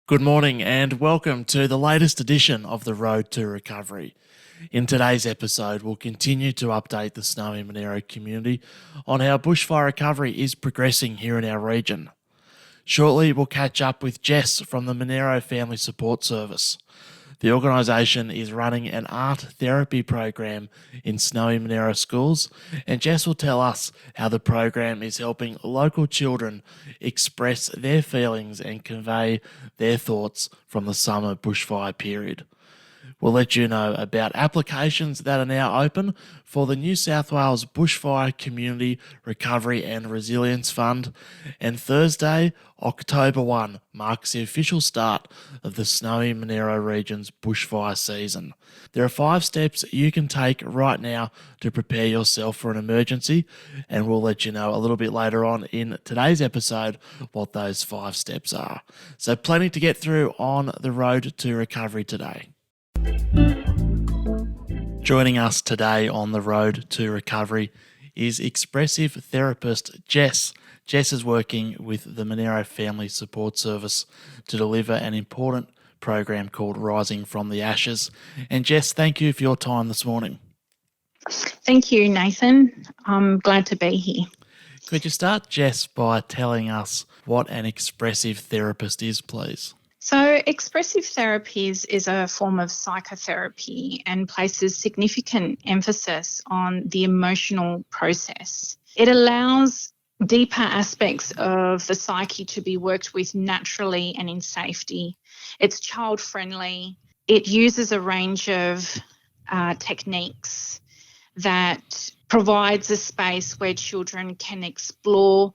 Good morning and welcome to the latest edition of The Road to Recovery. In today's episode, we'll continue to update the Snowy Monero community on how bushfire recovery is progressing here in our region. Shortly, we'll catch up with Jess from the Monero Family Support Service. The organisation is running an art therapy program in Snowy Monero schools, and Jess will tell us how the program is helping local children express their feelings and convey their thoughts from the summer bushfire period. We'll let you know about applications that are now open for the New South Wales Bushfire Community Recovery and Resilience Fund. And Thursday, October 1, marks the official start of the Snowy Monero region's bushfire season. There are 5 steps you can take right now to prepare yourself for an emergency, and we'll let you know a little bit later on in today's episode what those 5 steps are. So plenty to get through on the road to recovery today. Joining us today on the road to recovery is expressive therapist Jess. Jess is working with the Monero Family Support Service to deliver an important program called Rising from the Ashes. And Jess, thank you for your time this morning. Thank you, Nathan. I'm glad to be here. Could you start, Jess, by telling us what an expressive therapist is, please? So expressive therapy is a form of psychotherapy and places significant emphasis on the emotional process. It allows deeper aspects of the psyche to be worked with naturally and in safety. It's child-friendly. It uses a range of techniques that provides a space where children can explore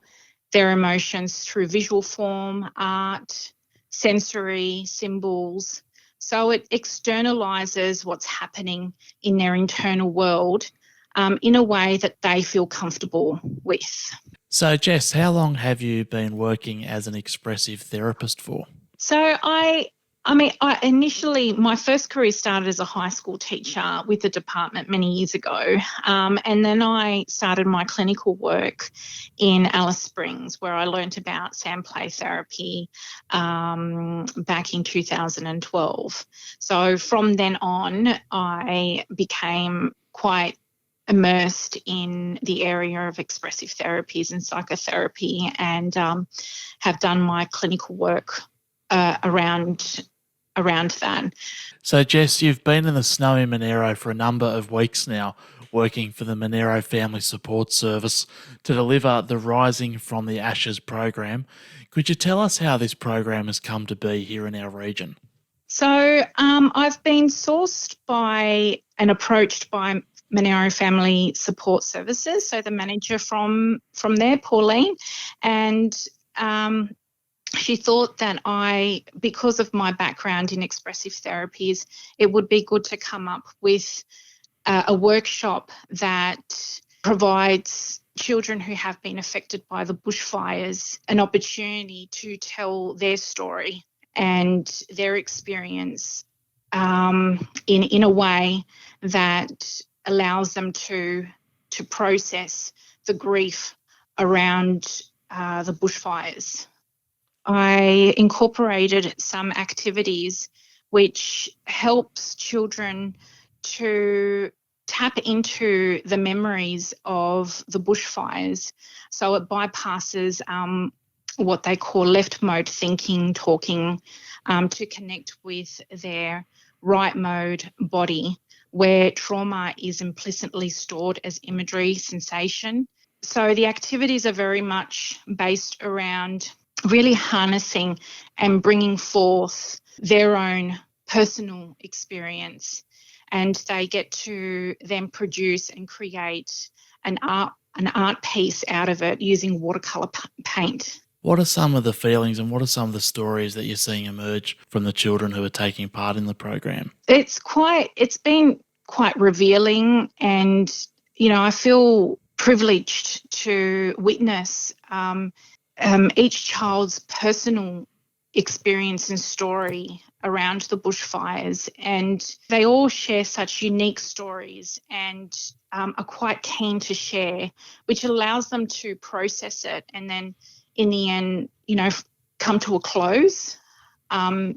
their emotions through visual form, art, sensory, symbols. So it externalizes what's happening in their internal world in a way that they feel comfortable with. So, Jess, how long have you been working as an expressive therapist for? So I initially, my first career started as a high school teacher with the department many years ago. And then I started my clinical work in Alice Springs, where I learnt about sound play therapy back in 2012. So from then on, I became quite immersed in the area of expressive therapies and psychotherapy, and have done my clinical work around that. So, Jess, you've been in the Snowy Monero for a number of weeks now, working for the Monero Family Support Service to deliver the Rising from the Ashes program. Could you tell us how this program has come to be here in our region? So I've been sourced by and approached by Monero Family Support Services, so the manager from there, Pauline, and she thought that because of my background in expressive therapies, it would be good to come up with a workshop that provides children who have been affected by the bushfires an opportunity to tell their story and their experience in a way that allows them to process the grief around the bushfires. I incorporated some activities which helps children to tap into the memories of the bushfires. So it bypasses what they call left mode thinking, talking, to connect with their right mode body, where trauma is implicitly stored as imagery, sensation. So the activities are very much based around really harnessing and bringing forth their own personal experience, and they get to then produce and create an art piece out of it using watercolour paint. What are some of the feelings and what are some of the stories that you're seeing emerge from the children who are taking part in the program? It's been quite revealing, and I feel privileged to witness each child's personal experience and story around the bushfires, and they all share such unique stories and are quite keen to share, which allows them to process it and then in the end, come to a close.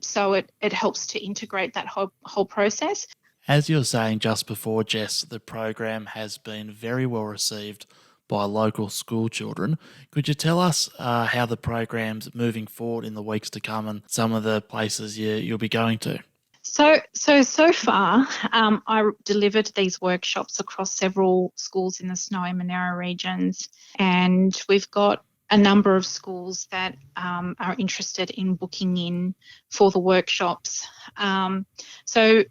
So it helps to integrate that whole process. As you were saying just before, Jess, the program has been very well received by local school children. Could you tell us how the program's moving forward in the weeks to come and some of the places you'll be going to? So far, I delivered these workshops across several schools in the Snowy Monaro regions, and we've got a number of schools that are interested in booking in for the workshops. So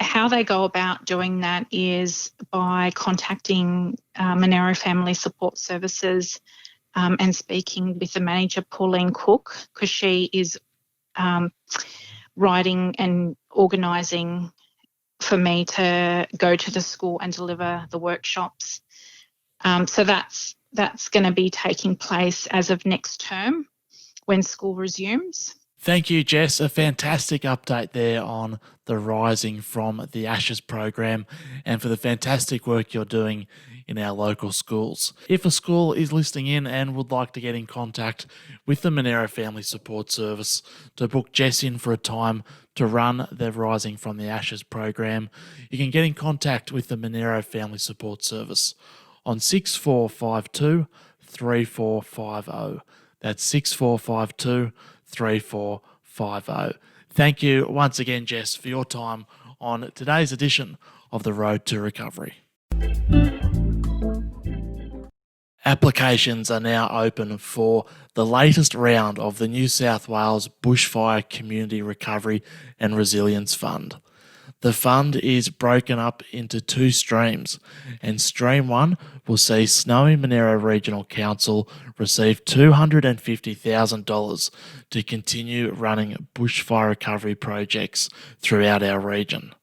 how they go about doing that is by contacting Monaro Family Support Services and speaking with the manager, Pauline Cook, because she is writing and organising for me to go to the school and deliver the workshops. So that's going to be taking place as of next term when school resumes. Thank you, Jess. A fantastic update there on the Rising from the Ashes program and for the fantastic work you're doing in our local schools. If a school is listening in and would like to get in contact with the Monaro Family Support Service to book Jess in for a time to run the Rising from the Ashes program, you can get in contact with the Monaro Family Support Service on 6452 3450. That's 6452 3450. Thank you once again, Jess, for your time on today's edition of The Road to Recovery. Applications are now open for the latest round of the New South Wales Bushfire Community Recovery and Resilience Fund. The fund is broken up into two streams, and Stream 1 will see Snowy Monaro Regional Council receive $250,000 to continue running bushfire recovery projects throughout our region.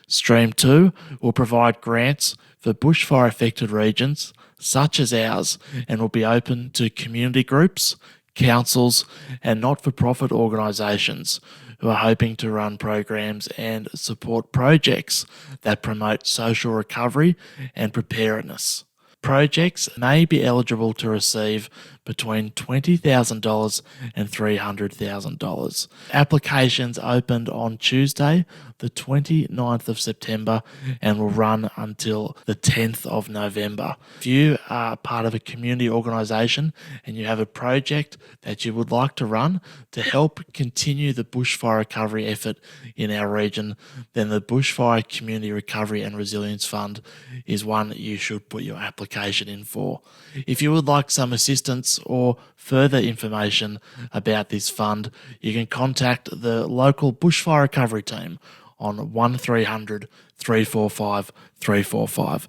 Stream 2 will provide grants for bushfire affected regions such as ours and will be open to community groups, councils and not-for-profit organisations who are hoping to run programs and support projects that promote social recovery and preparedness. Projects may be eligible to receive between $20,000 and $300,000. Applications opened on Tuesday, the 29th of September, and will run until the 10th of November. If you are part of a community organisation and you have a project that you would like to run to help continue the bushfire recovery effort in our region, then the Bushfire Community Recovery and Resilience Fund is one that you should put your application in for. If you would like some assistance or further information about this fund, you can contact the local bushfire recovery team on 1300 345 345.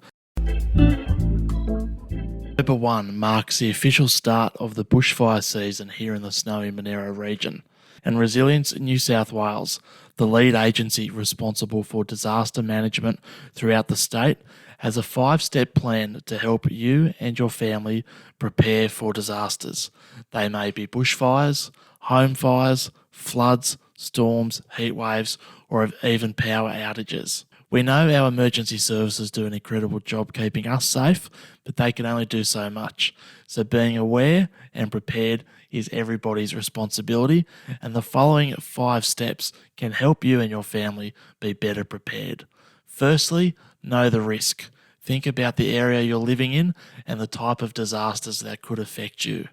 October 1 marks the official start of the bushfire season here in the Snowy Monaro region, and Resilience New South Wales, the lead agency responsible for disaster management throughout the state, has a 5-step plan to help you and your family prepare for disasters. They may be bushfires, home fires, floods, storms, heat waves, or even power outages. We know our emergency services do an incredible job keeping us safe, but they can only do so much. So being aware and prepared is everybody's responsibility, and the following 5 steps can help you and your family be better prepared. Firstly, know the risk. Think about the area you're living in and the type of disasters that could affect you.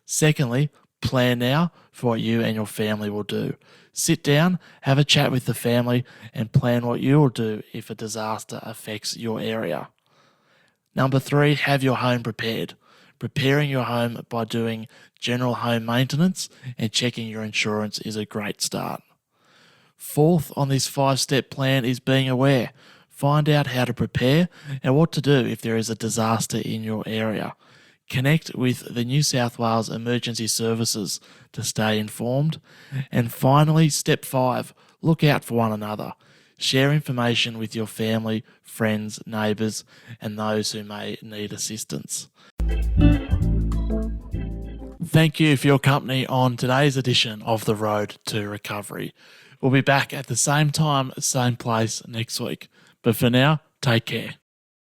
Secondly, plan now for what you and your family will do. Sit down, have a chat with the family, and plan what you will do if a disaster affects your area. Number 3, have your home prepared. Preparing your home by doing general home maintenance and checking your insurance is a great start. Fourth on this 5-step plan is being aware. Find out how to prepare and what to do if there is a disaster in your area. Connect with the New South Wales Emergency Services to stay informed. And finally, step 5, look out for one another. Share information with your family, friends, neighbours, and those who may need assistance. Thank you for your company on today's edition of The Road to Recovery. We'll be back at the same time, same place next week. But for now, take care.